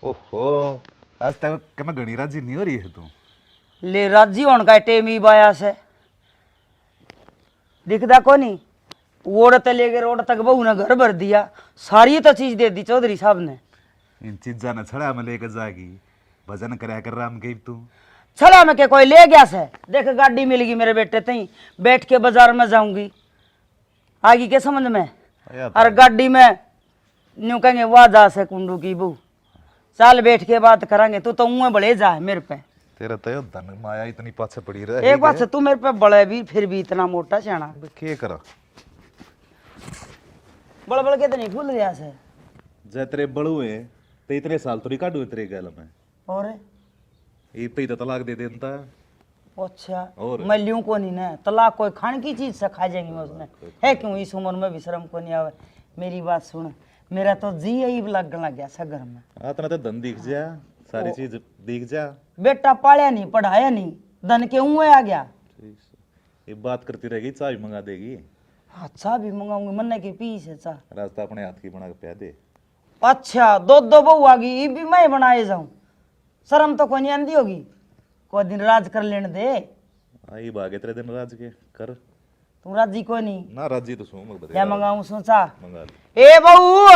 ओहो, आज तक मैं घनी राजी नहीं हो रही है तू। ले राजी होने का टेम ही बाया से दिखदा को नहीं। वोड़ ते लेके रोड तक बहू ने घर भर दिया, सारी तो चीज दे दी चौधरी साहब ने। इन चीजा ने छड़ा में लेकर जागी, भजन कराया कर राम के तू। चला मैं के कोई ले गया से, देख गाड़ी मिल गई मेरे बेटे तई, बैठ के बाजार में जाऊंगी आगे के समझ में। और गाड़ी में न्यू कहेंगे वाह जा से कुंडू की बहू, चल बैठ के बात करेंगे। तू तो उंगे बड़े जा है मेरे पे, तेरा तो धन माया इतनी पाछे पड़ी रहे। एक बात से तू मेरे पे बड़े भी फिर भी इतना मोटा सियाना के करा बड़ बड़ के तो नहीं फूल गया से। जे तेरे बड़ू है ते इतने साल तो काटू तेरे गल में और ये पे तो तलाक दे देता। अच्छा और मैं लियूं को नहीं ना तलाक, कोई खाने की चीज से खा जाएंगे उसमें है क्यों, इस उम्र में भी शर्म को नहीं आवे। मेरी बात सुन, मेरा तो जी यही लगने लग गया घर में। इतना तो धन दिख जा, सारी चीज दिख जा। बेटा पाया नहीं पढ़ाया नहीं, धन के उंगे आ गया। ये बात करती रहेगी, चाय भी मंगा देगी। हाँ चाह भी मंगाऊंगी, मन्ने की पी से चाह। रास्ता अपने हाथ की बना के पिया दे। अच्छा दो दो बहू आ गई, ये भी मैं बनाए जाऊं, शर्म तो कोई नहीं आंदी होगी। कोई दिन राज कर लेने दे। आई भागे तेरे दिन राज के कर। तू राजी को नहीं ना राजी तो सो मत क्या मंगाऊं सोचा। मंगा ले। ए बहू,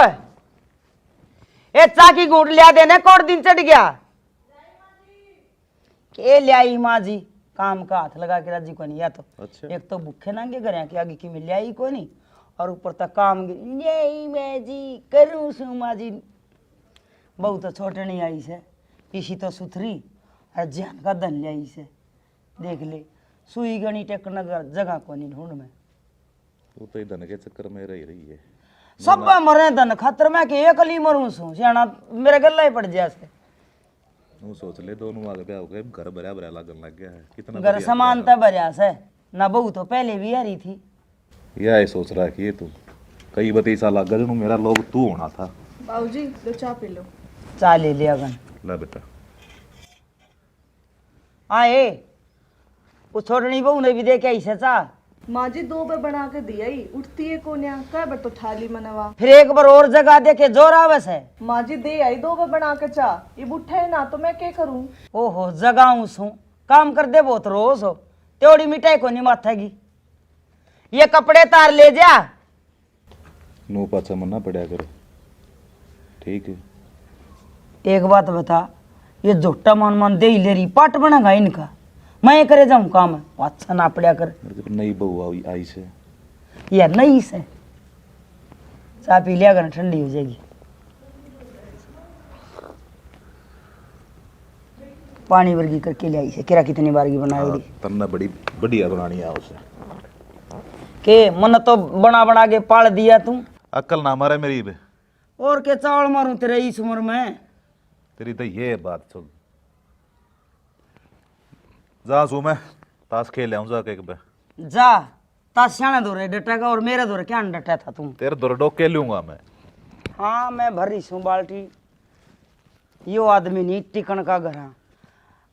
ए चा की घूट लिया देने, कौन दिन चढ़ गया के लियाई माँ जी। काम का हाथ लगा के राजी को नहीं, या तो अच्छा एक तो भूखे नांगे घर के आगे की में लियाई को नहीं, और ऊपर तक काम लियाई मैं जी करूं सु माँ जी। बहू तो छोटे नहीं आई से, इसी तो सुथरी और जान का धन लियाई से। देख ले सुई गणी टेकन जगह को नहीं ढूंढ में। तू तो धन के चक्कर में रही है। सब मरे धन खातर मैं के एक ली मरूं सू सियाना मेरे गला ही पड़ जाए से। तू सोच ले दोनों आगे पे हो गए, घर भरा भरा लगन लग गया है। कितना घर समानता भरिया से ना, बहू तो पहले भी आ रही थी। यह सोच रहा है कि ये तू कई बती साल लग गए मेरा लोग तू होना था। बाबूजी लो चाय पी लो। चाय ले लिया गन। ला बेटा। आए वो छोटनी बहू ने भी दे के आई से चाह। माँ जी 2 बार बना के दिया ही, उठती है कोन्या कह बार तो थाली मनवा। फिर एक बार और जगह दे के जोर आवे से। माँ जी दे आई 2 बार बना के चाह, ये बुठा है ना तो मैं क्या करूं। ओहो जगाऊं सू, काम कर दे बहुत रोज हो, त्योड़ी मिठाई को नहीं माथेगी। ये कपड़े तार ले जा। नो पाछा मना पड़ा करो, ठीक है। एक बात बता, ये झोटा मान मान दे ही ले रही, पाट बनागा इनका, मैं करे जाऊं काम है, अच्छा ना पड़ा कर। नई बहू आई से यार नहीं से चाय पी लिया कर, ठंडी हो जाएगी। पानी वर्गी करके ले आई से, किरा कितनी बार की बनाई तन्ना बड़ी बढ़िया बनानी है उसे के मन तो बना बना के पाल दिया तू। अक्ल ना मारे मेरी बे। और के चावल मारूं तेरे इस उम्र में। तेरी तो ये बात सुन, जा सू मैं ताश खेल आऊं जाके एक बे। जा ताश सियाने दो रे डटेगा, और मेरे दो रे क्या डटा था तू। तेरे दो डोके लूंगा मैं। हाँ मैं भर रही हूँ बाल्टी, यो आदमी नहीं टिकन का घर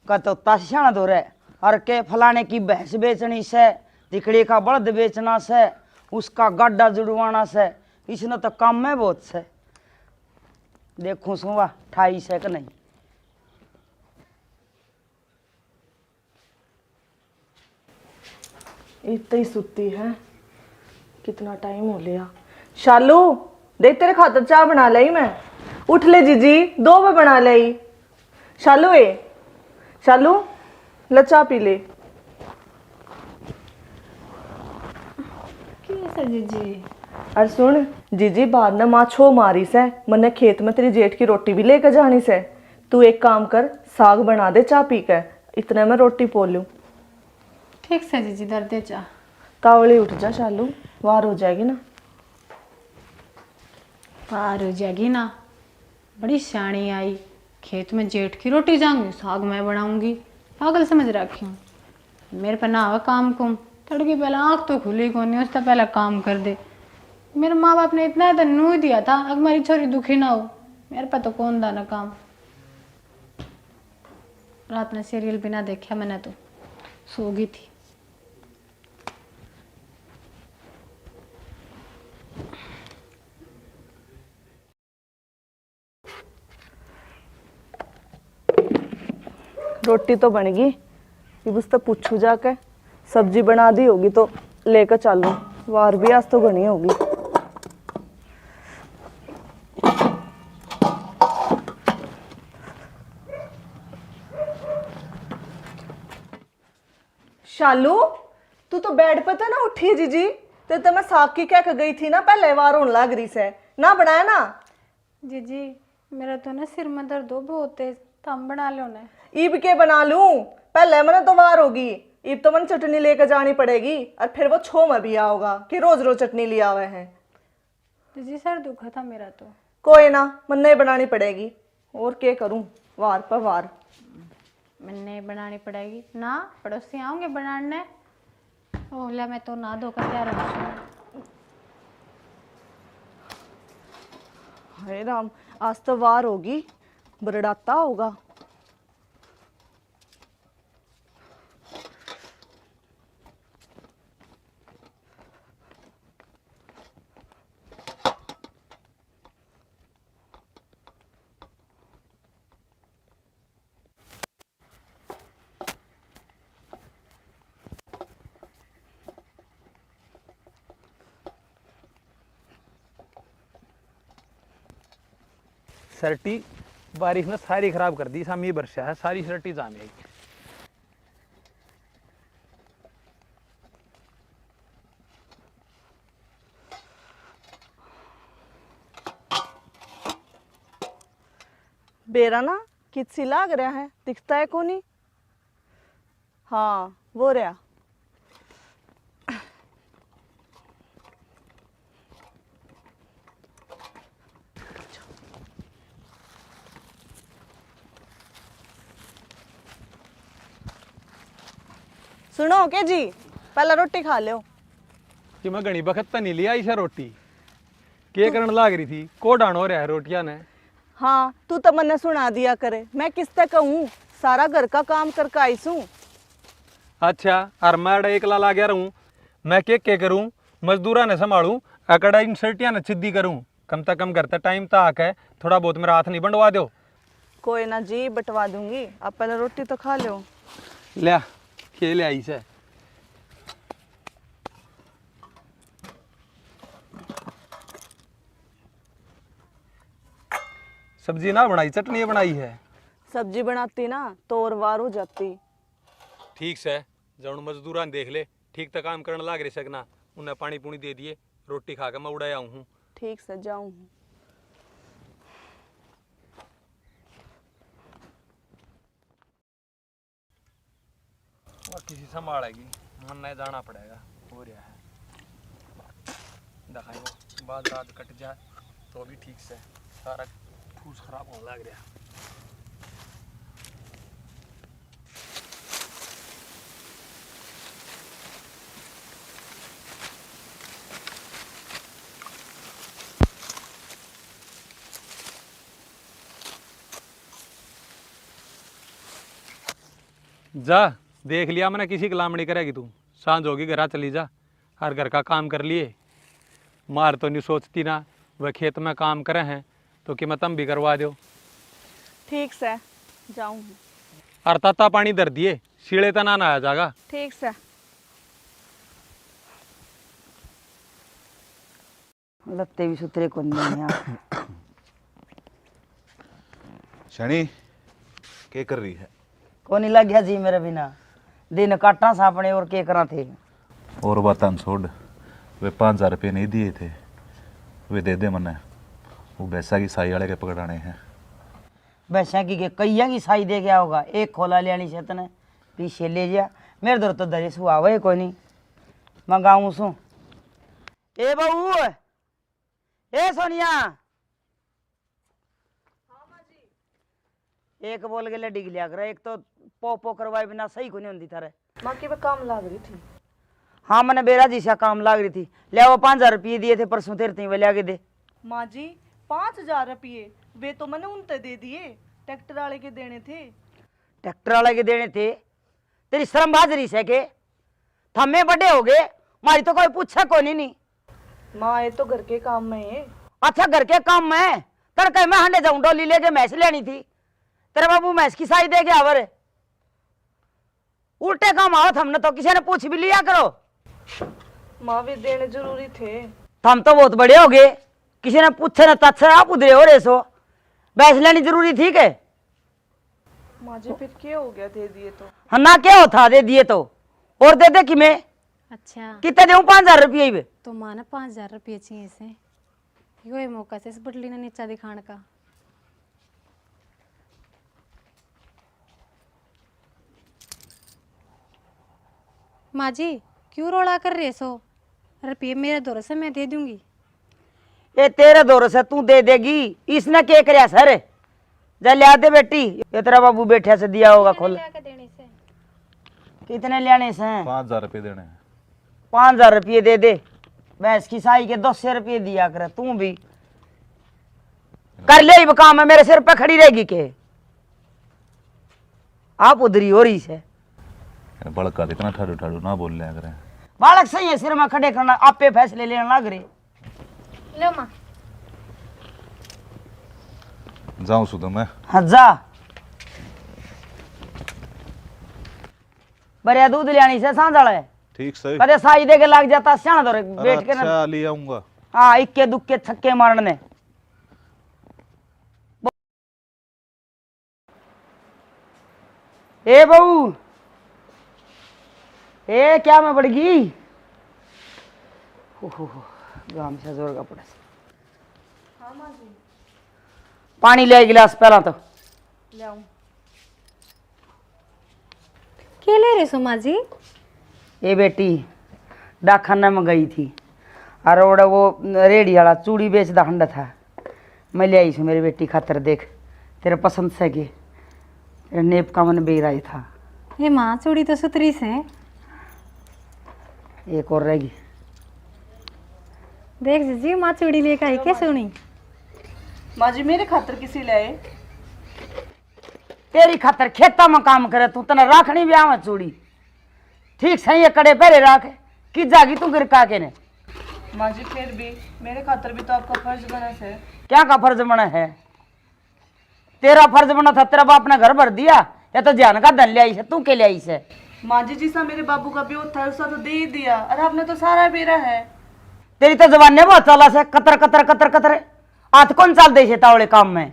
का तो ताश सियाने दो रे, और के फलाने की भैंस बेचनी से, तिकड़ी का बल्द बेचना से, उसका गड्ढा जुड़वाना से, इसने तो काम में बहुत से। देखूं सुवा 28 है कि नहीं। इतनी सुती है, कितना टाइम हो लिया। शालू देख तेरे खातर चाय बना ली मैं, उठ ले जीजी 2 बार बना ली। शालू शालू ले चाय पी ले। जीजी और सुन जीजी बाद न माँ छो मारी से, मन्ने खेत में तेरी जेठ की रोटी भी लेकर जानी से। तू एक काम कर, साग बना दे चाय पी के, इतने में रोटी पोल लूं। ठीक से जीजी दर दे चा। कावली उठ जा शालू, वार हो जाएगी ना। पार हो जाएगी ना, बड़ी सियाणी आई। खेत में जेठ की रोटी जाऊंगी, साग मैं बनाऊंगी, पागल समझ रखी हूँ। मेरे पे ना आवे काम कुम तड़की पहले आँख तो खुली को नहीं उससे पहले काम कर दे। मेरे माँ बाप ने इतना तो नू ही दिया था अगर हमारी छोरी दुखी ना हो। मेरे पे तो कौन दाना काम। रात में सीरियल भी ना देखा मैंने तो सो गई थी। रोटी तो बन गई, अब उससे पूछू जाके सब्जी बना दी होगी तो लेकर चलूं। वार भी आज तो घनी होगी। शालू तू तो बेड पे था ना उठी जीजी तो मैं साग की क्या गई थी ना पहले वार होने लग रही से ना बनाया ना। जी मेरा तो ना सिर में दर्द हो बहुत तेज तो हम बना लो ना। ईब के बना लूं पहले मैंने तो वार होगी ईब तो मन चटनी लेकर जानी पड़ेगी और फिर वो छो में भी आओगा कि रोज रोज चटनी लिया हुए हैं। जी सर दुखा था मेरा तो। कोई ना मन नहीं बनानी पड़ेगी और क्या करूं वार पर वार। मैंने बनानी पड़ेगी ना पड़ोसी आओगे बनाने। ओला मैं तो ना धोकर क्या रखूं। हाय राम आज तो वार होगी बरड़ाता होगा। शर्टी बारिश ने सारी खराब कर दी। सामी बरसा है सारी शर्टी जामे आई। बेरा ना किसी लाग रहा है दिखता है कोनी। हाँ वो रहा। सुनो के जी पहला रोटी खा लो। कि मैं घनी बखत तो नहीं लिया इसे रोटी के करन लाग रही थी को डाण हो रहा है रोटियां ने। हाँ तू तो मन्ने सुना दिया करे मैं किससे कहूँ सारा घर का काम करके आई सू। अच्छा और मैं एकला ला गया रहूं मैं के करूं मजदूरा ने संभालूं अकड़ा इन शर्टियां ने छिद्दी करूं कम से कम घर तक टाइम तक आके थोड़ा बहुत मेरा हाथ नहीं बंडवा दो। कोई ना जी बटवा दूंगी अब पहले रोटी तो खा लो। लिया के ले आई से सब्जी ना बनाई चटनी बनाई है। सब्जी बनाती ना तो और वार हो जाती। ठीक से जब मजदूरा ने देख ले ठीक तक काम करने लाग रहे सकना उन्हें पानी पुनी दे दिए रोटी खा के मैं उड़ाया हूँ। ठीक से जाऊँ। और किसी संभालेगी मन नहीं जाना पड़ेगा हो रहा है। दिखाई बाद रात कट जाए तो भी ठीक से सारा फूस खराब होने लग रहा। जा देख लिया मैंने किसी कलामणी करेगी तू सांझ होगी घर चली जा हर घर का काम कर लिए मार तो नहीं सोचती ना वह खेत में काम करे हैं तो कि मैं तम भी करवा दो। ठीक से जाऊँ। और ताता पानी धर दिए शीले तना ना आ जाएगा। ठीक से। लत्ते भी सुतरे को नहीं है। शनि क्या कर रही है? को नहीं लग गया जी मेरे बिना दिन काटा सापने और क्या करा थे। और बात छोड़ वे 5,000 रुपये नहीं दिए थे वे दे दे मने वो भैंसा की साई वाले के पकड़ाने हैं। भैंसा की के कैया की साई दे गया होगा एक खोला ले आनी शेत ने पीछे ले जा मेरे दर तो दरी सु आवे कोई नहीं मंगाऊँ सू। ए बहू ए सोनिया एक बोल के ले डिग लिया कर एक तो पो करवाए बिना सही को नहीं होती थारे। माँ की मैं काम लाग रही थी। हाँ मैंने बेरा जी सा काम लाग रही थी। ले वो 5,000 रुपये दिए थे परसों तेरे तीन वे आगे दे। माँ जी 5,000 रुपये वे तो मैंने उनते दे दिए, ट्रैक्टर वाले के देने थे। ट्रैक्टर वाले के देने थे? तेरी शर्म बाजरी से के थमे बड़े हो गए, मारी तो कोई पूछा कोई नहीं। माँ ये तो घर के काम में है। अच्छा घर के काम में तड़के मैं हंडे जाऊं डोली लेके मैस लेनी थी, तेरे बाबू मैस की साई दे के आवर उल्टे काम आओ हमने तो किसी ने पूछ भी लिया करो। माँ वे देने जरूरी थे। हम तो बहुत बड़े हो गए, किसी ने पूछे ना तत्से आप उधरे हो रहे सो, बैस लेनी जरूरी थी के? माँ जी फिर क्या हो गया, दे दिए तो। हाँ ना क्या होता दे दिए तो, और दे दे कि मैं अच्छा कितने दूं? 5,000 रुपये ही। तो माना 5,000 रुपये चाहिए से, यो है मौका से इस बटली ने नीचा दिखाने का। माँ जी क्यों रोड़ा कर रहे सो? रुपये मेरे दौर से मैं दे दूंगी। ये तेरे दौर से तू दे देगी, इसने क्या करया सर? जा लिया दे बेटी, ये तेरा बाबू बैठे से दिया होगा खोल। कितने लेने से? 5,000 रुपये देने हैं। 5,000 रुपये दे दे, भैंस की साई के 200 रुपये दिया कर। तू भी कर ले काम है, मेरे सिर पे खड़ी रहेगी के? आप उधरी हो रही से बड़का इतना ठाड़ू ठाड़ू ना बोल लिया करें। बालक सही है, सिर में खड़े करना आपे फैसले लेने लग रहे। लो माँ। जाऊं सुधो मैं? हाँ जा, बढ़िया दूध लियानी से सांझाड़ा है। ठीक सही। कदे साई दे के लग जाता सियाना तो बैठ के ना। अच्छा ले आऊंगा। हाँ इक्के दुक्के छक्के मारने। ए बहू, ए क्या मैं बढ़ गई? गाम से जोर का पड़ा। हाँ माँ जी पानी ले गिलास पहला तो। ले आऊँ। क्या ले रहे सो माँ जी? ए बेटी डाकखाना में गई थी और वो रेडी वाला चूड़ी बेचता हंडा था, मैं ले आई सू मेरी बेटी खातर। देख तेरे पसंद से के तेरे नेप का मन बेच रहा था। ये माँ चूड़ी तो सुतरी से। एक और रहेगी। देख जीजी माँ चूड़ी लेकर आई क्या सोनी। माँ जी मेरे खातर किसी लाए? तेरी खातर खेता में काम करे तू, तना राखनी भी आवे चूड़ी ठीक सही है, कड़े पहरे राख कि जागी तू गिरका के ने। माँ जी फिर भी मेरे खातर भी तो आपका फर्ज बना है। क्या का फर्ज बना है? तेरा फर्ज बना था, तेरा बाप ने घर भर दिया या तो जान का धन ले आई से? तू के ले आई से? माँ जी जिसा मेरे बाबू का ब्योह था उसका तो दे ही दिया, और आपने तो सारा बेरा है। तेरी तो जबान बहुत चला से कतर कतर कतर कतर, हाथ कौन चाल दे तावड़े काम में?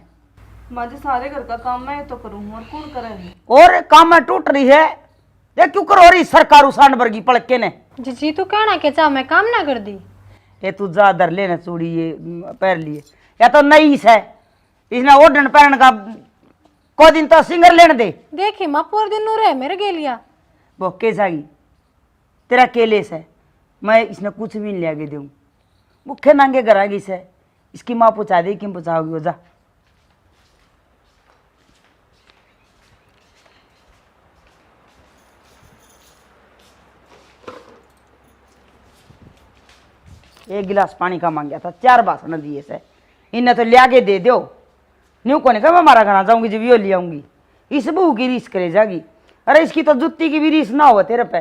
माँ जी सारे घर का काम मैं तो करूँ और कौन करे? और काम में टूट रही है, ये क्यों करो रही सरकार उसान वर्गी पड़के ने? जीजी तू कहना के चाह मैं काम ना कर दी। ये तू जा दर लेना चूड़ी ये पैर लिए या तो नई से इसने ओढ़न पहन का को दिन तो सिंगर लेने दे। देखी माँ पूरे दिन नूर है मेरे गेलिया। वो कैसागी तेरा केले से मैं इसने कुछ भी नहीं ले आगे दूँ, भूखे नांगे करागी से इसकी माँ पूछा दी कि पूछाओगी वो। जा एक गिलास पानी का मांग गया था, 4 बासन दिए से, इन्हें तो ले आगे दे दो। न्यू को नहीं कहा मैं मारा खाना जाऊंगी जब यो ले आऊंगी, इस बहू की रीस करे जागी। अरे इसकी तो जुत्ती की भी रीस ना हो तेरे पे।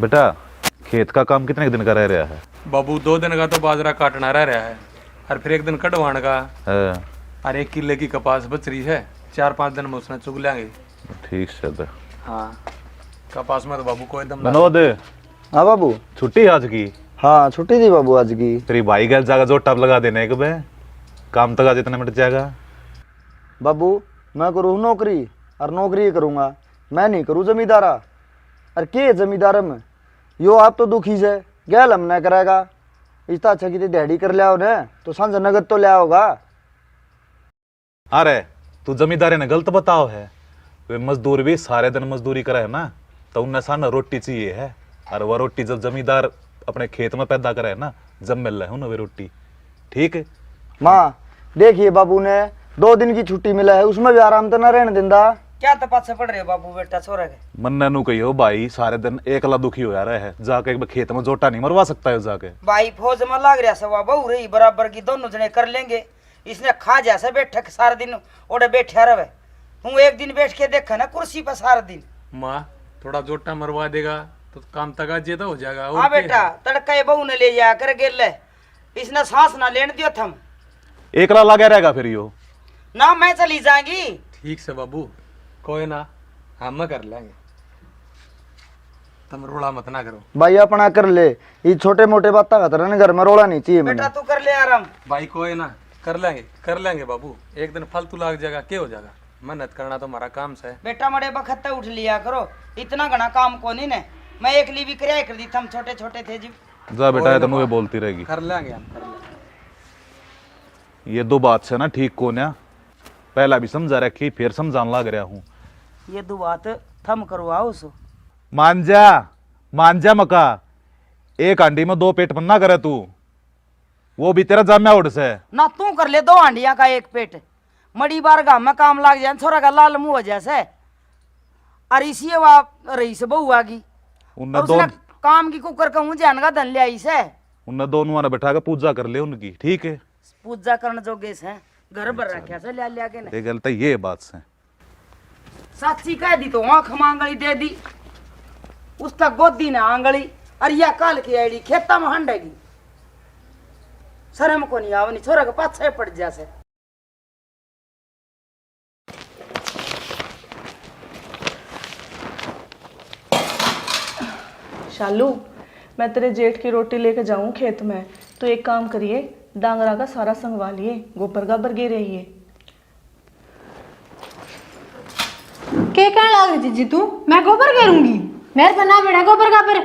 बेटा खेत का काम कितने दिन का रह रहा है? बाबू 2 दिन का तो बाजरा काटना रह रहा है, और फिर 1 दिन कटवाने का, हाँ, और 1 किले की कपास बच रही है। 4-5 दिन में उसने चुग लेंगे। ठीक से। हाँ कपास में तो बाबू कोई दम विनोद हाँ बाबू। छुट्टी आज की? हाँ छुट्टी थी बाबू आज की। तेरी भाई गल जाकर जो टप लगा देने के बे काम तक आज इतना मिट जाएगा। बाबू मैं करूँ नौकरी और नौकरी करूँगा, मैं नहीं करूँ जमींदारा। अरे के जमींदार में यो आप तो दुखी से गैल हम न करेगा, इतना अच्छा की दिहाड़ी कर लिया ने तो सांझ नगद तो लिया होगा। अरे तू जमींदारी ने गलत बताओ है, वे मजदूर भी सारे दिन मजदूरी करे है ना, तो उन्हें साना रोटी चाहिए है, और वह रोटी जब जमींदार अपने खेत में पैदा करे है ना, जब मिल रहा है ना वे रोटी। ठीक है माँ देखिए बाबू ने 2 दिन की छुट्टी मिला है, उसमें भी आराम तो ना रहने देंदा। क्या तपास से पड़ रहे हो बाबू बेटा छोरा के? मन्ना नु कहियो भाई सारे दिन एकला दुखी हो रहा है, जाके एक बार खेत में जोटा नहीं मरवा सकता है जाके। भाई फौज में लाग रहा सवा बहू रही बराबर की, दोनों जने कर लेंगे। इसने खा जैसे बैठक सारा दिन ओडे बैठा रहे। हूँ एक दिन बैठ के देखा ना कुर्सी पर सारा दिन। माँ थोड़ा जोटा मरवा देगा तो काम तगाजे तो हो जाएगा। और हाँ क्या बेटा, है? तड़का बहू ने ले जा कर गेल ले। इसने सांस ना लेने दियो थम एकला लगा रहेगा फिर यो। ना, मैं चली जाएंगी। ठीक से बाबू, कोई ना, हम कर लेंगे, तुम रोड़ा मत ना करो। भाई अपना कर ले, ये छोटे मोटे बातें का तरह घर में रोला नहीं चाहिए मैंने। बेटा तू कर ले आराम। भाई कोई ना, कर लेंगे बाबू। एक दिन फालतू लाग जाएगा, क्या हो जाएगा? मेहनत करना तो हमारा काम से है। बेटा मड़े बखत उठ लिया करो, इतना घना काम को नहीं ने। मैं एक ली भी कराया कर दी, थम छोटे छोटे थे जी। जा बेटा ये तो बोलती रहेगी। कर लेंगे हम, कर लेंगे। ये 2 बात से ना ठीक को ना, पहला भी समझा रखी फिर समझाने लग रहा हूँ। ये 2 बात थम करवाओ सो। मान जा मका, एक हांडी में 2 पेट मन्ना करे तू, वो भी तेरा जाम्या उड़ से ना। तू कर ले 2 हांडिया का 1 पेट। मड़ी बार गाँव में काम लाग जाए, छोरा का लाल मुंह हो जैसे। और इसी रईस बहू आगी, उनने और उसने काम की कुकर कहूँ जान का धन ले आई से। उनने दोनों ने बैठा के पूजा कर ले उनकी, ठीक है। पूजा करने जोगे से घर भर रखा से लिया के ने। ये गलत है, ये बात से साची कह दी तो आंख मांगली दे दी, उस तक गोदी ने आंगली। और या काल की आईडी खेता में हंडेगी, शर्म को नहीं आवनी, छोरा के पाछे पड़ जासे। शालू, मैं तेरे जेठ की रोटी लेके जाऊं खेत में, तो एक काम करिए, डांगरा का सारा संगवा लिए, गोबर गाबर गे रही है। क्या कहने लग रही जीजी तू? मैं गोबर घेरूंगी? मेरे बना बेड़ा गोबर गाबर।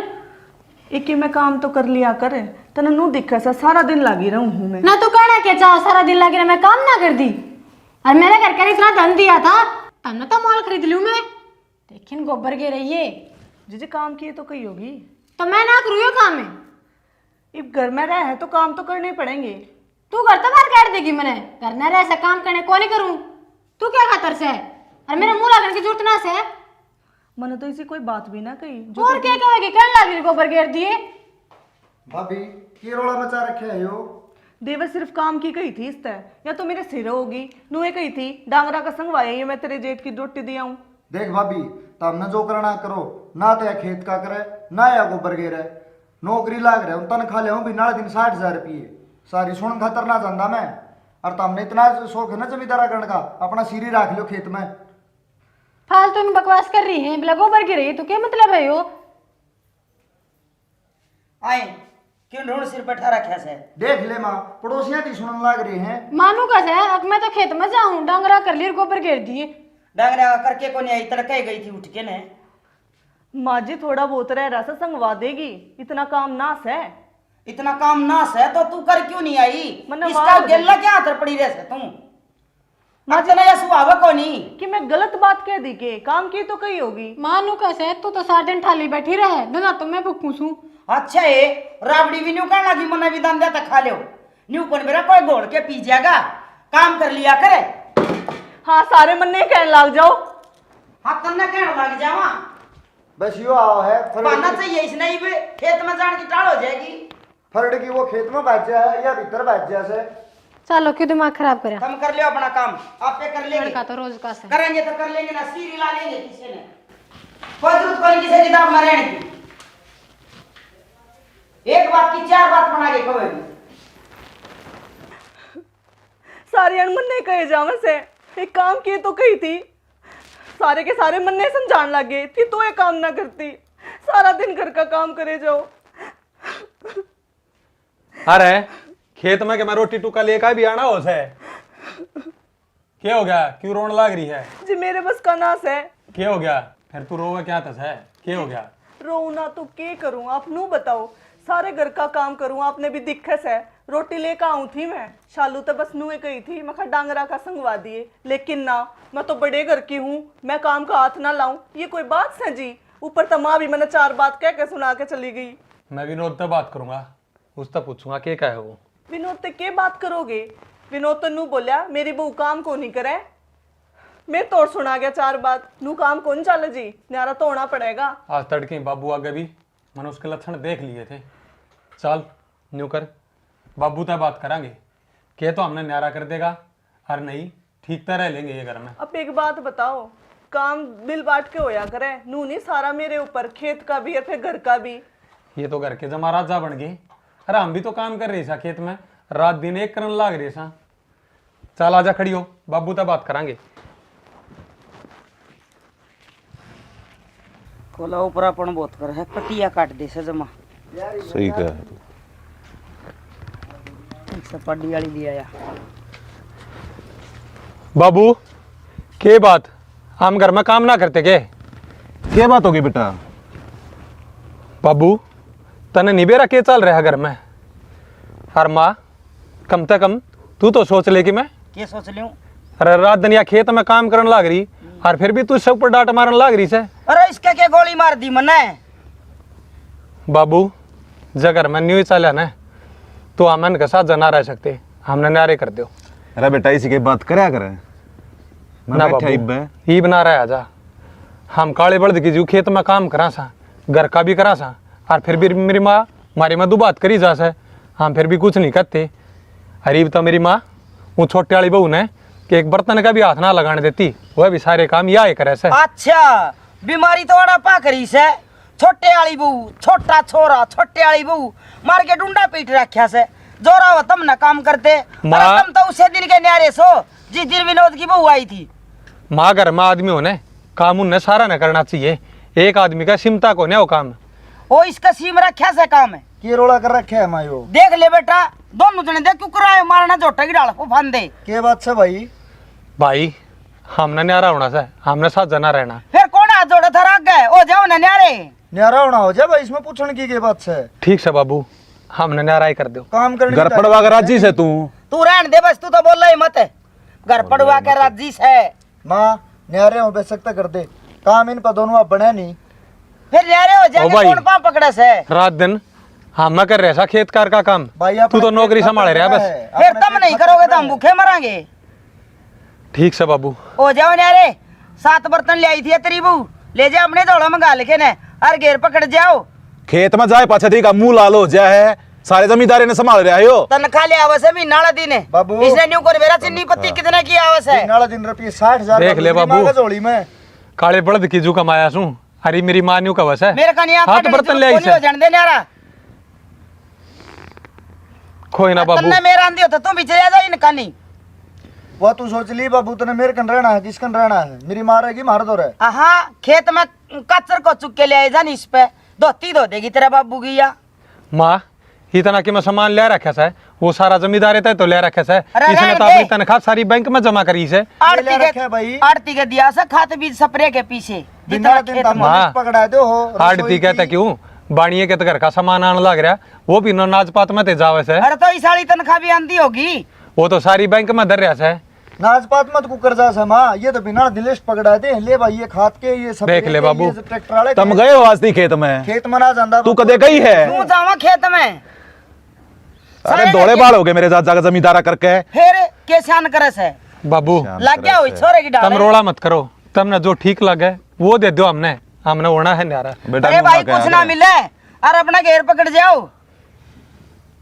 एक ही मैं काम तो कर लिया कर, तने नू दिखा सा सारा दिन लगी रहूं हूं मैं। ना तू कहना क्या चाह, सारा दिन लगे रहा, मैं काम ना कर दी। और मेरे घर का इतना धन दिया था, तब ना तो मॉल खरीद लूं मैं, लेकिन गोबर घे रही है। जीजी काम किए तो कही होगी, तो मैं ना करूँ ये काम है। अब घर में रहे तो काम तो करने पड़ेंगे। तू घर तो बाहर काट देगी मैंने, घर न रह से काम करने को नहीं करूँ। तू क्या खातर से है? और मेरा मुंह लगने की जरूरत ना से। मैंने तो इसी कोई बात भी ना कही जो और क्या कहेगी? कहने लगी गोबर घेर दिए। भाभी की रोला मचा रखे है यो। देवर सिर्फ काम की कही थी इस तरह, या तो मेरे सिर होगी। नुए कही थी डांगरा का संगवाया ये मैं तेरे जेठ की रोटी दिया हूँ। देख भाभी, तब न जो करना करो, ना तो या खेत का करे ना या गोबर गेरे। नौकरी लाग रहे तनखा ले भी नाले दिन 60,000 रुपये, सारी सुन खातर ना जाना मैं। और तुमने इतना शौक है ना जमींदारा करने का, अपना सीरी रख लो खेत में। फालतू में बकवास कर रही है, बिला गोबर घे रही है, तो क्या मतलब है यो? आए क्यों ढूंढ सिर बैठा रखा से? देख ले माँ, पड़ोसियां थी सुनने लग रही हैं। मानू कैसे है? अब मैं तो खेत में जाऊं, डांगरा कर ली, गोबर घेर दिए। डांगरा करके को नहीं आई, तड़के गई थी उठ के ने। माँ जी थोड़ा बहुत रह रहा सा संगवा देगी, इतना काम नास है। इतना काम नास है तो तू कर क्यों नहीं आई? मन्ना इसका वाह गेला क्या हाथ पड़ी रहे से तुम? माचने या सुहावा को नहीं कि मैं गलत बात कह दी के काम की तो कही होगी। मानू कैसे है? तू तो सारा दिन ठाली बैठी रहे, ना तो मैं भूखू छू। अच्छा है, राबड़ी भी न्यू कहने लगी, मना भी दान देता खा लो। न्यू कौन मेरा कोई घोड़ के पी जाएगा, काम कर लिया करे। हाँ सारे मन्ने कहने लग जाओ। हाँ तन्ने कहने लग जावा, बस यो आओ है पाना चाहिए इसने ही भी, खेत में जाने की टाल हो जाएगी। फरड की वो खेत में बैठ जाए या भीतर बैठ जाए से। चलो क्यों दिमाग खराब करे? तुम कर लियो अपना काम, आप पे कर लेंगे। लड़का तो रोज का से करेंगे तो कर लेंगे ना, सीरी ला लेंगे किसी ने। कोई जरूरत कोई किसी किताब में रहने की। एक बात की 4 बात बना के कहोगी। सारे अनमन्ने कहे जावे से, एक काम किए तो कही थी, सारे के सारे मन्ने समझान लगे कि तू ये काम ना करती, सारा दिन घर का काम करे जाओ। अरे खेत में के मैं रोटी टुका लेकर भी आना हो से। क्या हो गया? क्यों रोने लग रही है? जी मेरे बस का नास है। क्या हो गया? फिर तू रोवे क्या तस है? क्या हो गया? रोना तो के करूं, आप नू बताओ। सारे घर का काम करूं, आपने भी दिक्कत है। रोटी लेकर आऊं थी मैं, शालू तो बस नूए गई थी, मैं डांगरा का संगवा दिए। लेकिन ना, मैं तो बड़े घर की हूँ, मैं काम का हाथ ना लाऊं, ये कोई बात है जी? ऊपर तो माँ भी मैंने 4 बात कह के सुना के चली गई। मैं विनोद से बात करूंगा, उससे पूछूंगा क्या है वो। विनोद ते के बात करोगे? विनोद तन्नू बोलिया मेरी बहू काम को नहीं करे, मैं तोड़ सुना गया 4 बात नू काम कौन चल जी, न्यारा तो होना पड़ेगा। आज तड़के बाबू आगे भी मैंने उसके लक्षण देख लिए थे। चल न्यू कर, बाबू तय बात करांगे के तो हमने न्यारा कर देगा और नहीं ठीक तरह लेंगे ये घर में। अब एक बात बताओ, काम बिल बांट के होया करे, नू नहीं सारा मेरे ऊपर, खेत का भी है फिर घर का भी। ये तो घर के जमा राजा बन गए। अरे हम भी तो काम कर रही सा खेत में, रात दिन एक करन लाग रही सा। चल आजा खड़ी हो, बाबू तय बात करांगे। खोला ऊपरापन बहुत कर है, पटिया काट दे से जमा सही कहा से पड्डी वाली दिया या। बाबू के बात, हम घर में काम ना करते क्या बात होगी बेटा? बाबू तने निबेरा के चल रहा है घर में? और माँ कम से कम तू तो सोच ले कि मैं के सोच लियो। अरे रात दिन या खेत में काम करने लाग रही और फिर भी तू सब ऊपर डांट मारने लाग रही से। अरे इसका क्या गोली मार दी मने? बाबू जगर में न्यू चला ना तो अमन के साथ जना रह सकते, हमने नारे कर दो। अरे बेटा इसी की बात करया करे ना बाबू ई बना रहा आजा, हम काले बल्द की जू खेत में काम करा सा, घर का भी करा सा और फिर भी मेरी माँ हमारी मधु बात करी जा से, हम फिर भी कुछ नहीं करते। अरीब तो मेरी माँ वो छोटे वाली बहू ने कि एक बर्तन का भी हाथ ना लगाने देती, वह भी सारे काम या ही करे से। अच्छा बीमारी तो बड़ा पा करी से, छोटे वाली बहू, छोटा छोरा, छोटे वाली बहू मार के डूंडा पीट रखा से, जोरा हो तुम ना काम करते। अरे तुम तो उसे दिन के न्यारे सो जिस दिन विनोद की बहू आई थी। माँ घर में आदमी होने काम उन्हें सारा न करना चाहिए, एक आदमी का सिमता को नहीं हो काम। ओ इसका सीम रखा से काम है, के रोड़ा कर रखे है मायो? देख ले बेटा दोनों जने देख क्यों कराए मारना, जोटा की डाल को फान दे। के बात से भाई? भाई हमने न्यारा होना से, हमने साथ जना रहना। फिर कौन हाथ जोड़ा था रख गए, ओ जाओ ना न्यारे। न्यारा होना हो जाए भाई, इसमें पूछने की बात से? ठीक से बाबू हमने न्यारा ही कर दो। काम करने घर पड़वा के राजी से तू रहने दे बस, तू तो बोल रही मत, घर पड़वा के राजी से। माँ न्यारे हो बेसकता कर दे, काम इन पर दोनों आप बने नहीं, फिर न्यारे हो ओ जाएंगे भाई। कौन पाँव पकड़े से। रात दिन हम कर रहे सा खेत कार का काम, भाई तू तो नौकरी संभाले रहा बस। फिर तुम नहीं करोगे तो हम भूखे मरांगे। ठीक से बाबू हो जाओ न्यारे, 7 बर्तन ले आई थी तेरी बहू, ले जा अपने दौड़ा मंगा लिखे ने और घेर पकड़ जाओ। खेत में जाए पाछा दी का मुंह लाल हो जाए है, सारे जमींदारे ने संभाल रहा हो। तनखा ले आवस है महीना वाला दिन है बाबू। इसने न्यू कर मेरा चिन्नी पत्ती कितने की आवस है। नाला दिन रुपये 60,000 देख ले बाबू। जोड़ी में काले बड़द की जू कमाया सू, अरे मेरी माँ न्यू का बस है। मेरे कन्या हाथ बर्तन ले आई हो जाने दे न्यारा। खोई ना बाबू। तन्ने मेरा आंधी होता तुम बिचरे आ जाओ इनका नहीं। वो तू सोच ली बाबू तने मेरे कन रहना है, किसकन रहना है? मेरी माँ रहेगी मार दो रहे। हाँ खेत में कचर को चुक के ले आए जान, इस पे धोती धो देगी तेरा बाबू की या। माँ इतना कि मैं सामान ले रखा है, वो सारा जमींदार है तो ले रखा है, अरे इसने तो दे। अपनी तनख्वाह सारी बैंक में जमा करी से। ले रखे भाई। आड़ती के दिया से खाते बीज स्प्रे के पीछे जितना दिन दिन खेत दाम में। हाँ। पकड़ा दो हो आड़ती कहते क्यों बाणिये के तो घर का सामान आने लग रहा, वो भी नाच पात में ते जावे से। अरे तो इस साली तनख्वाह भी आंधी होगी। वो तो सारी बैंक में धर रहा से। नाच पात मत कुकर जा सा माँ, ये तो बिना दिलेश पकड़ा दे ले भाई, ये खाद के ये सब देख ले बाबू। ट्रैक्टर वाले तुम गए हो आज दी खेत में? खेत में ना जांदा तू कदे गई है? तू जावा खेत में अरे दौड़े बाल हो गए मेरे साथ जाकर जमींदारा करके। फिर कैसान करे से बाबू लग गया हुई छोरे की तुम डाल। रोड़ा मत करो, तुमने जो ठीक लगे वो दे दो, हमने हमने होना है न्यारा। बेटा अरे मुंह भाई क्या कुछ ना करे? मिले और अपना घेर पकड़ जाओ।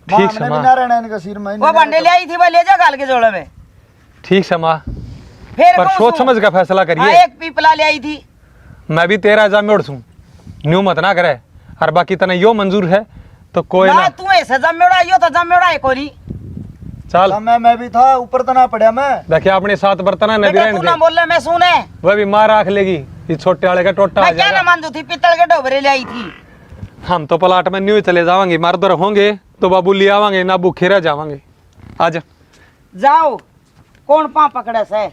ठीक से माँ, ना रहना इनका सिर में वो बंडे ले आई थी वो ले जा गाल के जोड़े में। ठीक से माँ, फिर पर कहूं सोच सू। समझ का फैसला हाँ, करिए। एक पीपला ले आई थी। मैं भी 13 हजार में उड़सूं, न्यू मत ना करे, और बाकी तने यो मंजूर है तो कोई ना ना। तू ऐसे जमेड़ा यो तो जमेड़ा है कोनी। चल मैं भी था ऊपर तो ना पड़ा मैं। देखिए अपने साथ बर्तन न बेटा तू ना दे, बोल ले मैं सुने। वह भी मार आख लेगी, ये छोटे वाले का टोटा आ मैं क्या ना जाएगा। मान थी पीतल के डोबरे ले आई थी। हम तो प्लाट में न्यू ही चले जावांगे, मर्दर होंगे तो बाबू ले आवांगे ना, भूखे रह जावांगे। आज जाओ कौन पाँव पकड़े से।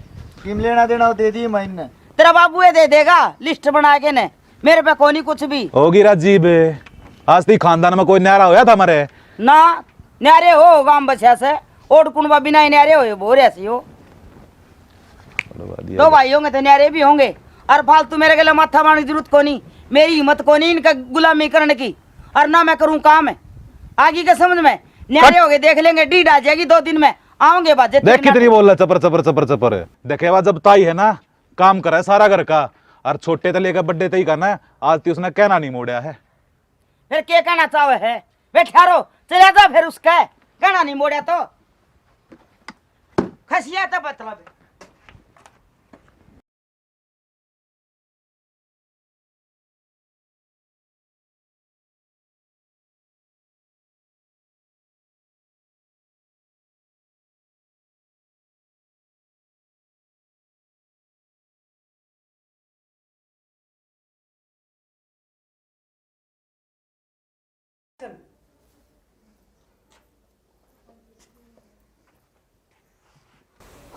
टीम लेना देना दे दी मैंने। तेरा बाबू ये दे देगा लिस्ट बना के ने, मेरे पे कोनी कुछ भी होगी राजीव, आज ती खानदान में कोई न्यारा होया था हमारे? ना। न्यारे हो गांव बछा से ओट कुंबा बिना न्यारे हो बोर ऐसी हो। दो भाई होंगे तो न्यारे भी होंगे, और फालतू मेरे गले माथा मारने की जरूरत कोनी, मेरी हिम्मत कोनी इनका गुलामी करने की, और ना मैं करूँ काम है आगे के समझ में। न्यारे हो गए देख लेंगे, डीड आ जाएगी 2 दिन में आओगे बाजे देख कितनी बोल रहा चपर चपर चपर चपर। देखे बा जब ताई है ना काम करा है सारा घर का, और छोटे तो लेकर बड्डे तई का ना आज ती उसने कहना नहीं मोड़ा है। फिर क्या कहना चाहे है बैठा रो चला जा फिर उसका कहना नहीं मोड़ा तो खसिया तो मतलब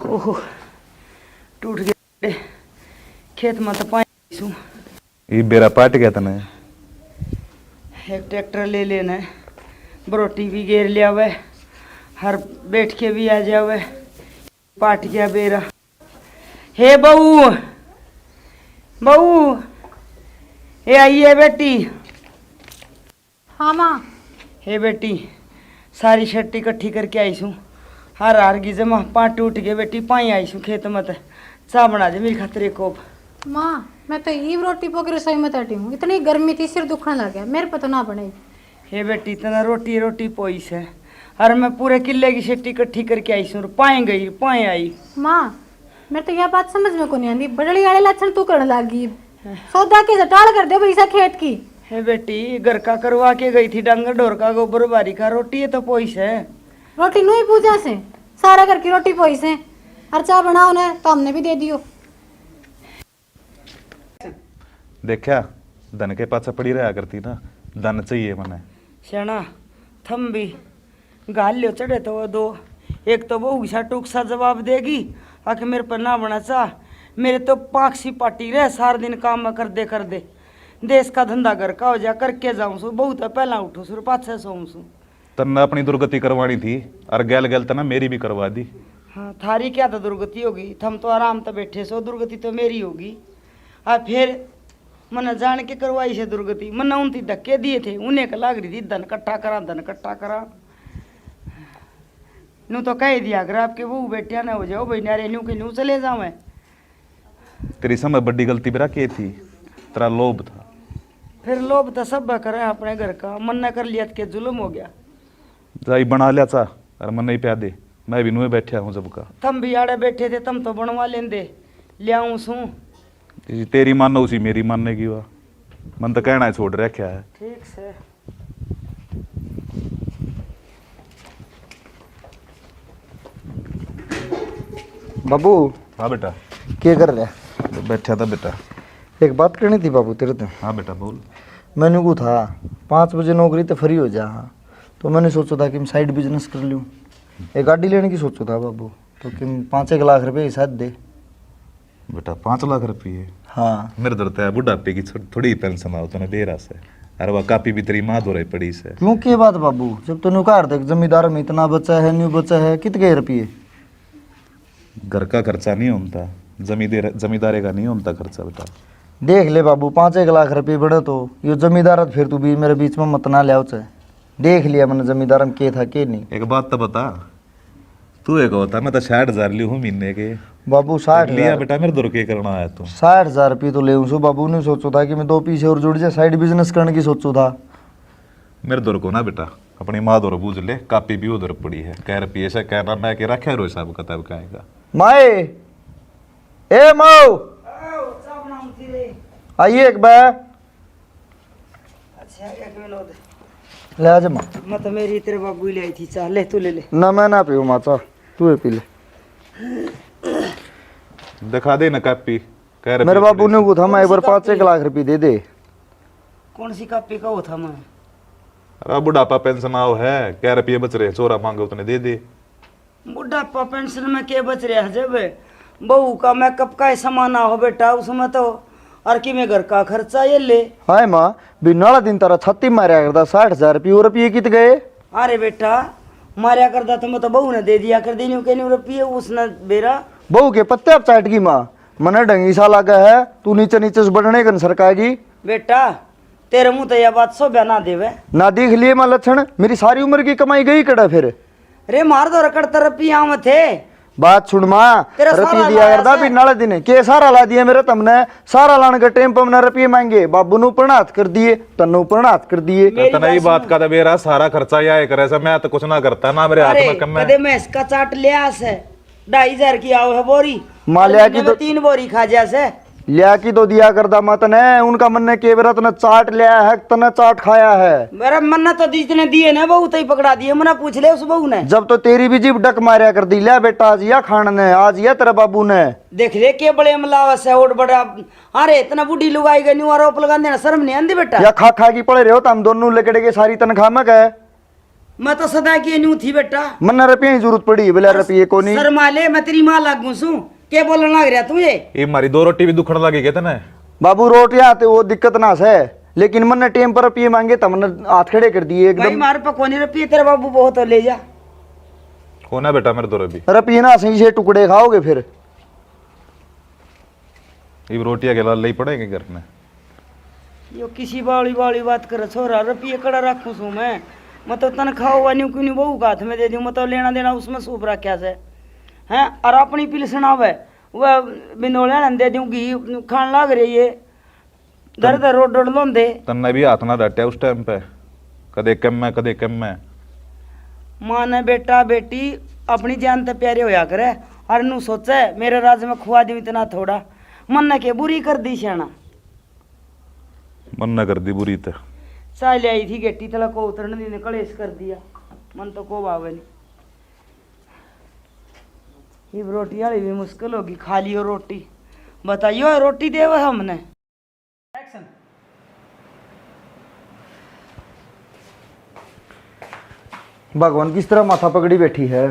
ओह टूट गए खेत में तो पानी सू ये बेरा पाट गया तने। एक ट्रैक्टर ले लेना है बरोटी भी घेर लिया हुआ हर बैठ के भी आ जावे पाट गया बेरा। हे बहू बहू ये आई है बेटी। हाँ माँ। हे बेटी सारी शर्ट इकट्ठी करके आई सू हर हार की जमा पाँच टूट गए बेटी पाई आई सू खेत में चाह बना दे मेरी खातिर एक कोप। माँ मैं तो ईव रोटी पोक रसोई में बैठी हूँ, इतनी गर्मी थी सिर दुखने लग गया, मेरे पे तो ना बने। हे बेटी इतना रोटी रोटी पोई से और मैं पूरे किले की शर्ट इकट्ठी करके आई सू पाए गई पाए आई। माँ मेरे तो यह बात समझ में को नहीं आती, बड़ड़ी वाले लक्षण तू करने लगी सौदा के टाल कर दे पैसा खेत की। हे बेटी घर का करवा के गई थी डंगर ढोर का गोबर बारी का रोटी है तो पोइस है। रोटी नहीं पूजा से सारा घर की रोटी पोई से और चाय बनाओ ना तो हमने भी दे दियो। देखा धन के पास पड़ी रहा करती ना, धन चाहिए मने शना थम भी गाल लियो चढ़े तो वो दो एक तो वो ऊसा टूक सा जवाब देगी आके मेरे पर ना बना चाह मेरे तो पाक सी पाटी रहे सारा दिन काम में कर दे देश का धंधा घर का हो जा करके जाऊं सु बहुत पहला उठू सु पाछे सोऊं सु। तन्ना अपनी दुर्गति करवानी थी और गैल गैल तना मेरी भी करवा दी। हाँ थारी क्या तो दुर्गति होगी थम तो आराम तो बैठे सो दुर्गति तो मेरी होगी। फिर मन जान के करवाई से दुर्गति मन उनती धक्के दिए थे उन्हें का लाग रही थी धन कट्ठा करा नू तो कह दिया अगर आपके वो बैठिया ना हो जाओ भाई नारे न्यू के न्यू चले जाऊँ मैं। तेरी समय बड़ी गलती मेरा की थी, तेरा लोभ था। फिर लोभ तो सब करे अपने घर का मन न कर लिया के जुल्म हो गया। जाई बना लिया चा और मन नहीं प्या दे मैं भी नुए बैठा हूँ जब का। तम भी आड़े बैठे थे तम तो बनवा लेंदे लियाऊं सू। तेरी मानो उसी मेरी मानने की हुआ मन तो कहना है छोड़ रखा है। ठीक से बाबू हाँ बेटा क्या कर रहा है? बैठा था बेटा। एक बात करनी थी बाबू तेरे से। हाँ बेटा बोल। मैंने को था 5 बजे नौकरी तो फ्री हो जा, तो मैंने सोचा था कि मैं साइड बिजनेस कर लूँ। एक गाड़ी लेने की सोचा था बाबू, तो कि 5-1 लाख रुपए ही शायद दे। बेटा 5 लाख रुपये? हाँ मेरे दरता है बुढ़ापे की थोड़ी पेंशन आओ तूने दे रहा से, अरे वह कापी भी तेरी माँ दो रही पड़ी से। क्यों के बात बाबू, जब तूने कहा देख जमींदार में इतना बचा है न्यू बचा है कितने रुपये। घर का खर्चा नहीं होता, जमींदारे का नहीं होता खर्चा बेटा। देख ले बाबू 5-1 लाख रुपये बड़े तो ये जमींदार फिर तू भी मेरे बीच में मत ना ले चाहे। देख लिया मैंने जमींदार में के था के नहीं। एक बात तो बता, तू एक होता मैं तो 60,000 लिया हूँ महीने के। बाबू 60 लिया बेटा मेरे दौर के करना है तू। 60,000 रुपये तो ले सो बाबू ने सोचो था कि मैं 2 पैसे और जुड़ जाए साइड बिजनेस करने की सोचो था। मेरे दौर को ना बेटा अपनी माँ दौर बूझ ले, कापी भी उधर पड़ी है, कह रुपये से कहना मैं के रखा रो साहब कतब कहेगा। माए ए माओ आइए एक बार। अच्छा एक मिनट ले आजा माँ। मैं तो मेरी तेरे बाबू ही ले आई थी चाह ले तू ले ले। ना मैं ना पीऊँ माचा, तू पी ले। दिखा दे ना कापी, कह रुपये मेरे बाबू ने को था मैं एक बार 5-1 लाख रुपये दे दे। कौन सी कापी का वो था मैं? अरे बुढ़ापा पेंशन आओ है, कह रुपये बच रहे चोरा मांगे उतने दे दे। बुढ़ापा पेंशन में क्या बच रहा है जब बहू का मेकअप का समाना हो बेटा उसमें तो और कि मैं घर का खर्चा ये ले। हाय माँ बिना दिन तारा छत्ती मारा करता 60,000 रुपये कित गए। अरे बेटा मारिया करता तो मैं तो बहू ने दे दिया कर देनी के नहीं रुपये उसने बेरा। बहू के पत्ते अब चाट की माँ मने ढंगी सा लगा है, तू नीचे नीचे से बढ़ने कन सरकाएगी। बेटा तेरे मुंह तो यह बात सो बना देवे ना देख लिए माँ लक्षण, मेरी सारी उम्र की कमाई गई कड़ा फिर। रे मार दो रकड़ तरपिया में थे बात सुन माँ, तेरा रपी सारा दिया लाया करता से। भी नाले दिन के सारा ला दिया मेरे तुमने सारा लाने के टाइम पर हमने रुपये मांगे बाबू नु प्रणात कर दिए तन्नू प्रणात कर दिए। मेरी इतना ही बात का तो मेरा सारा खर्चा यह करे से मैं तो कुछ ना करता ना मेरे हाथ अरे में कम है। कदे मैं इसका चाट लिया से 2,500 की आओ है बोरी मालिया की तो 3 बोरी खा जैसे लिया की तो दिया करता मत ने उनका मन ने के बेरा तने चाट लिया है तने चाट खाया है। मेरा मन तो जितने दिए ना बहू तो ही पकड़ा दिए मना पूछ ले उस बहू ने जब तो तेरी भी जीभ डक मारिया कर दी लिया बेटा आज या खान ने आज या तेरे बाबू ने देख ले के बड़े मिलावस है और बड़ा अरे इतना बुढ़ी लुगाई गई न्यू आरोप लगा देना शर्म नहीं आंदी बेटा या खा खा की पड़े रहे हो तुम दोनों लेके के सारी तनख्वाह में गए मैं तो सदा की न्यू थी बेटा मन रुपये की जरूरत पड़ी बोले रुपये को नहीं शर्मा ले मैं तेरी मां लागू सू के बोलने लग रहा तू ये मारी 2 रोटी भी दुखण लगी के तने बाबू रोटियां तो वो दिक्कत ना से लेकिन मन ने टेम पर रुपये मांगे तो हमने हाथ खड़े कर दिए भाई एकदम। मार पकोनी रुपये तेरे बाबू बहुत हो ले जा कौन है बेटा मेरे 2 रोटी रुपये ना सही से टुकड़े खाओगे फिर ये रोटियां के लाल ले पड़ेंगे घर में। यो किसी बावली बावली बात करे छोरा रुपये कड़ा रखू सू मैं तो तनख्वाह हुआ न्यू क्यों बहू का हाथ में दे दूँ मैं तो लेना देना उसमें सूप रखा से हैं और अपनी पिलसन आवे वह बिंदोलिया दे दूँ घी खान लग रही है दर दर रोड रोड लोंदे तन्ने भी हाथ ना डांटे उस टाइम पे कदे कम में माँ ने बेटा बेटी अपनी जान ते प्यारे होया करे और नू सोचे मेरे राज में खुआ दूँ इतना थोड़ा मन ने के बुरी कर दी श्याना मन न कर दी बुरी तो चाय ले आई थी गेटी तला को उतरने दी ने कलेश कर दिया मन तो को बावे नहीं ये रोटी वाली भी मुश्किल होगी खा लियो रोटी बताइयो रोटी देव हमने भगवान किस तरह माथा पकड़ी बैठी है।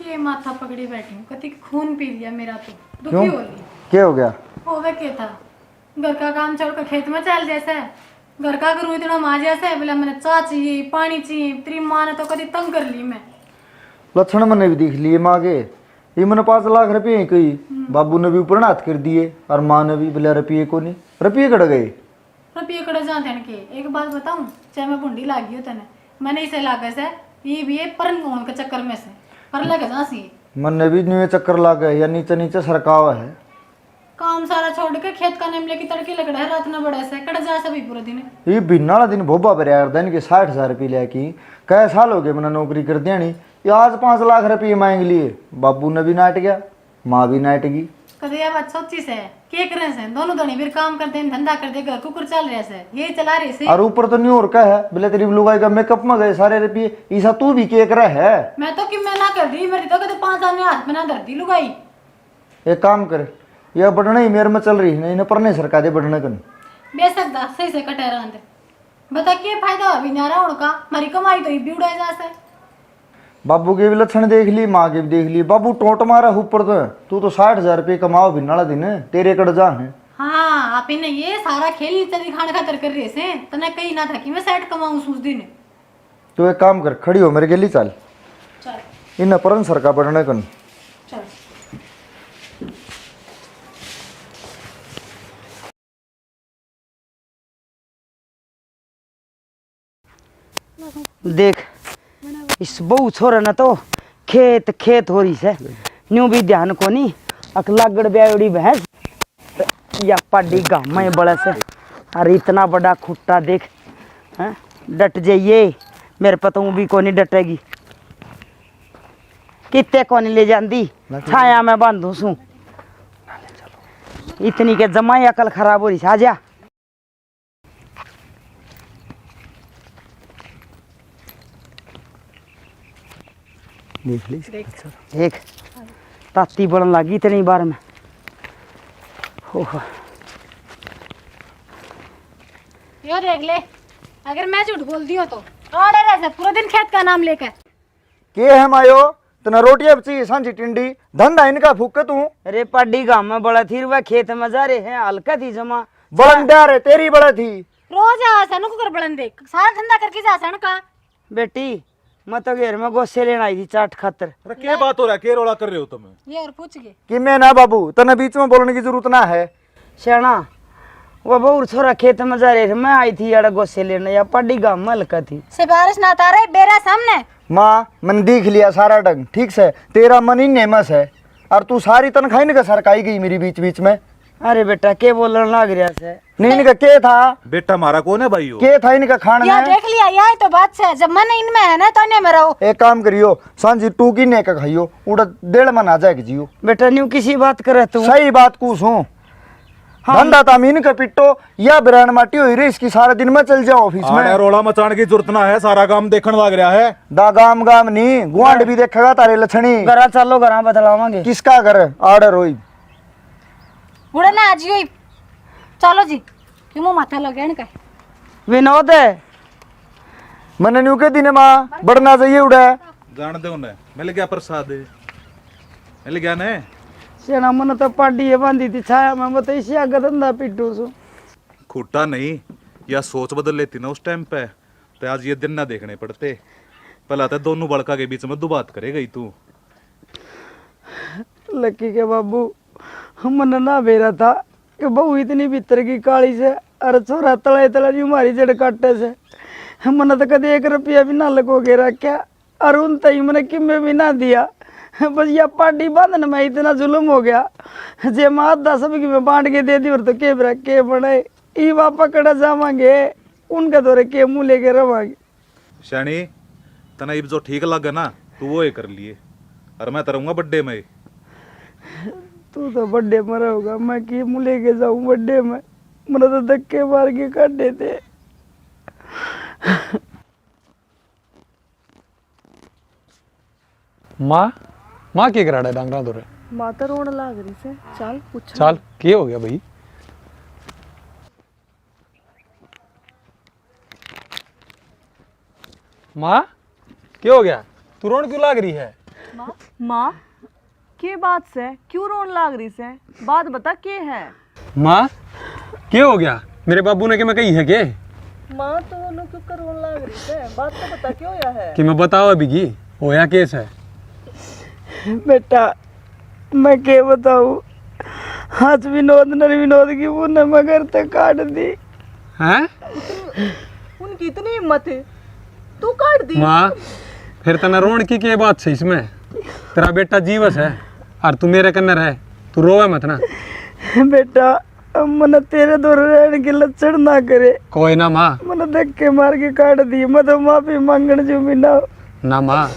ये माथा पकड़ी बैठी हूँ कति खून पी लिया मेरा तो दुखी क्यों हो गई। क्या हो गया। होवे क्या था घर का काम छोड़कर खेत में चल जैसे घर का करूँ इतना माँ जैसे बोला मैंने चाय चाहिए पानी चाहिए तेरी माँ ने तो कभी तंग कर ली मैं लक्षण मैंने भी देख लिए माँ के ये मैंने 5 लाख रुपये कही बाबू ने भी ऊपर हाथ कर दिए और माँ ने भी बोला रुपये को नहीं रुपये कट गए रुपये कड़े जाते हैं के एक बात बताऊँ चाहे मैं भुंडी लागी हो तेने मैंने इसे लागे से ये भी है परन कौन के चक्कर में से पर लगे जा सी मन ने भी न्यू चक्कर ला गए या नीचे नीचे सरकावा है काम सारा छोड़ के खेत का नेम लेके तड़के लगड़ा है रात में बड़ा से कड़ जा सभी पूरा दिन ये बिना वाला दिन भोबा पर यार दिन के 60,000 रुपये लिया की कै साल हो गए मैंने नौकरी कर दिया नहीं ये आज 5 लाख रुपये मांग लिए बाबू ने भी नाट गया माँ भी नाट गई कदे ये बात सोची से के करे से दोनों धनी फिर काम करते हैं धंधा करते घर कुकर चल रहे से ये चला रहे से और ऊपर तो न्यू और का है बोले तेरी लुगाई का मेकअप में गए सारे रुपये ईसा तू भी के करे है। मैं तो कि मैं ना कर दी मेरी तो कदे 5 साल में हाथ में ना धरती लुगाई एक काम कर यह बढ़ना ही मेरे में चल रही है इन्हें पढ़ने सरका दे बढ़ने कन बेशक दा सही से कटे रहते बता के फायदा अभी नारा उनका हमारी कमाई तो भी उड़ाई जा से बाबू के भी लक्षण देख ली माँ के भी देख ली बाबू टोट मारा ऊपर तो तू तो 60,000 रुपये कमाओ भी नाला दिन तेरे कड़ जा है। हाँ आप इन्हें ये सारा खेल नीचे दिखाने खातर कर रहे से तने कहीं ना था कि मैं सेट कमाऊं उस दिन तो एक काम कर खड़ी हो मेरे गली चल चल इन परन सरका बढ़ने कन चल देख इस बहू छोरा न तो खेत खेत हो रही से न्यू भी ध्यान को नहीं अकलागड़ ब्याड़ी भैंस या पड्डी गाँव में बड़ा से अरे इतना बड़ा खुट्टा देख हैं डट जाइए मेरे पता भी को नहीं डटेगी कितने को नहीं ले जाती छाया में बांधू सू इतनी के जमाई अकल खराब हो रही आ जा देख ली एक ताती बढ़न लगी इतनी बार में यो देख ले अगर मैं झूठ बोलती हूँ तो अरे रहे पूरा दिन खेत का नाम लेकर के है मायो तना रोटियां बची सांझी टिंडी धंधा इनका फूक तू अरे पड्डी गाँव में बड़ा थी वह खेत में जा रहे हैं हल्का थी जमा बड़ा रे तेरी बड़ा थी रोज आसन को कर बड़न देख सारा धंधा करके जा सन का बेटी मैं तो घेर में गोसे लेना आई थी चाट खातर अरे क्या बात हो रहा है क्या रोला कर रहे हो तुम ये और पूछ के कि मैं ना बाबू तने बीच में बोलने की जरूरत ना है श्याणा वो बहु छोरा खेत में जा रहे थे, मैं आई थी यार गोसे लेने या पड़ी गाँव में हल्का थी। सिफारिश ना तारे बेरा सामने। माँ मन देख लिया सारा ढंग ठीक से, तेरा मन ही नेमस है और तू सारी तनख्वाही निका सरकाई गई मेरी बीच बीच में। अरे बेटा के बोलने लग रहा से? नहीं इनका के था, बेटा हमारा कौन है भाई? के था इनका खाना या में? देख लिया यही तो बात है, जब मन इनमें है ना तो इन्हें में रहो। एक काम करियो सांझी टू की ने का खाइयो उड़ा 1.5 मन आ जाएगी जियो। बेटा न्यू किसी बात करे तू? सही बात कूस हूँ धंधा तामीन का पिट्टो या ब्रांड माटी हुई रे इसकी सारा दिन में चल जाओ ऑफिस में। रोला मचाने की जरूरत ना है, सारा काम देखने लग रहा है। दा गाम गाम नहीं गुआंड भी देखेगा तारे लछणी। घरा चलो घरा बदलावांगे। किसका घर ऑर्डर हुई उड़े ना आज ही चलो जी क्यों मुंह माथा लगे इनका। विनोद है मन न्यू के दिन माँ बढ़ना चाहिए उड़ा जान दे उन्हें, मिल गया प्रसाद, मिल गया ने। सेना मन तो पार्टी है बांधी थी छाया में, मैं तो इसी आगे धंधा पिटू सु। खूटा नहीं, या सोच बदल लेती ना उस टाइम पे तो आज ये दिन ना देखने पड़ते। पहला तो दोनों बड़का के बीच में दो बात करे गई तू। लकी के बाबू मन ना बेरा था कि बहू इतनी भीतर की काली से अरे छोरा तले तले जी मारी जड़ काटे से मन तो कदे 1 रुपया भी ना लगो के रखा और उन तई मैंने किमे भी ना दिया। बस या पार्टी बांधन में इतना जुल्म हो गया, जे माँ 10 की में बांट के दे दी और तो के बरा के बने ई वापा कड़ा जावांगे उनका दौरे के मुंह लेके रवांगे। शानी तना इब जो ठीक लगे ना तू वो ही कर लिए, और मैं तरूंगा बर्थडे में। तू तो बर्थडे में रहोगा, मैं की मुँह लेके जाऊँ बर्थडे में? मैंने तो धक्के मार के काट देते। माँ माँ के कराड़ा डांगरा दो रे? माता रोन लाग रही से, चल पूछ। चल के हो गया भाई? माँ क्या हो गया, तू रोन क्यों लाग रही है? माँ के बात से क्यों रोन लाग रही से, बात बता के है? माँ क्या हो गया, मेरे बाबू ने कि मैं कही है के? माँ तो वो लोग क्यों रोन लाग रही से, बात तो बता क्यों होया है? कि मैं बताओ अभी की होया केस है? बेटा मैं क्या बताऊँ, आज विनोद ने विनोद की बुने मगर तक काट दी। हैं? उनकी इतनी हिम्मत है, तू काट दी? माँ फिर तना रोन की क्या बात है इसमें? तेरा बेटा जीवस है और तू मेरे कन्ने रहे, तू रोवे मत ना। बेटा मन तेरे दौर रहने के लक्षण ना करे। कोई ना माँ, मन धक्के मार के काट दी, मैं तो माफी मांगने जो मिला ना माँ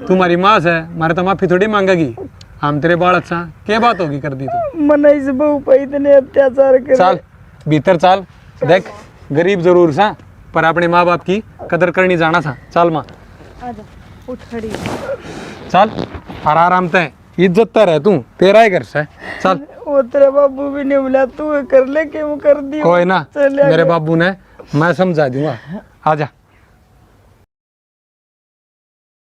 तुम्हारी माँ से मारे तो माफी थोड़ी मांगेगी, हम तेरे बाल अच्छा क्या बात होगी कर दी तो? मन इस बहू पे इतने अत्याचार करे। चल भीतर चल, देख गरीब जरूर सा पर अपने माँ बाप की कदर करनी जाना था। चल माँ आजा उठ खड़ी। चल और आराम से इज्जत तो रह, तू तेरा ही घर से चल। वो तेरे बाबू भी नहीं मिला, तू कर ले के वो कर दी। कोई ना मेरे बाबू ने मैं समझा दूंगा, आजा।